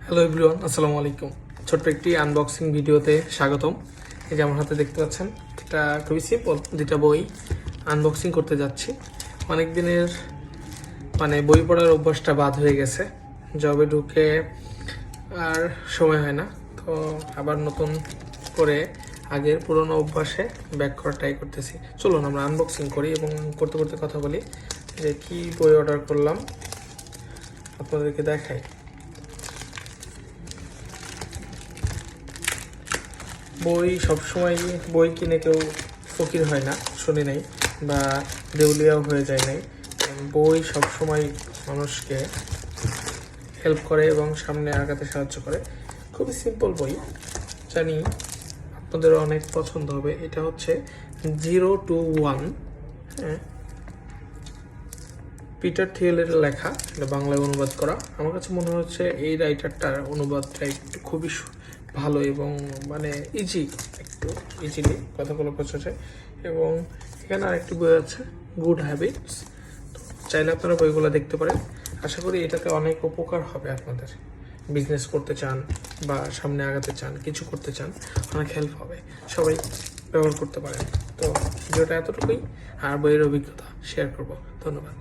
Hello everyone, আসসালামু আলাইকুম। ছোট্ট একটি আনবক্সিং ভিডিওতে স্বাগতম। এই যে আমার হাতে দেখতে পাচ্ছেন, এটা খুবই সিম্পল, দুটা বই আনবক্সিং করতে যাচ্ছি। অনেক দিনের বই পড়ার অভ্যাসটা বাদ হয়ে গেছে, জবে ঢুকে আর সময় হয় না, তো আবার নতুন করে আগের পুরনো অভ্যাসে ব্যাক করা ট্রাই করতেছি। চলুন আমরা আনবক্সিং করি এবং করতে করতে কথা বলি যে কি বই অর্ডার করলাম, আপনাদেরকে দেখাই। বই সবসময় বই কিনে কেউ ফকির হয় না, শুনি নাই, বা দেউলিয়াও হয়ে যায় নাই। বই সবসময় মানুষকে হেল্প করে এবং সামনে আগাতে সাহায্য করে। খুবই সিম্পল বই, জানি আপনাদেরও অনেক পছন্দ হবে। এটা হচ্ছে 021, হ্যাঁ, পিটার থিয়েলের লেখা, এটা বাংলায় অনুবাদ করা। আমার কাছে মনে হচ্ছে এই রাইটারটার অনুবাদটা একটু খুবই ভালো এবং ইজি, একটু ইজিলি কথাগুলো বোঝা যায়। এবং এখানে আরেকটি বই আছে, গুড হ্যাবিটস। তো চাইলে আপনারা বইগুলো দেখতে পারেন। আশা করি এটাতে অনেক উপকার হবে আপনাদের। বিজনেস করতে চান বা সামনে আগাতে চান, কিছু করতে চান, অনেক হেল্প হবে, সবাই ব্যবহার করতে পারেন। তো ভিডিওটা এতটুকুই, আর বইয়ের অভিজ্ঞতা শেয়ার করব। ধন্যবাদ।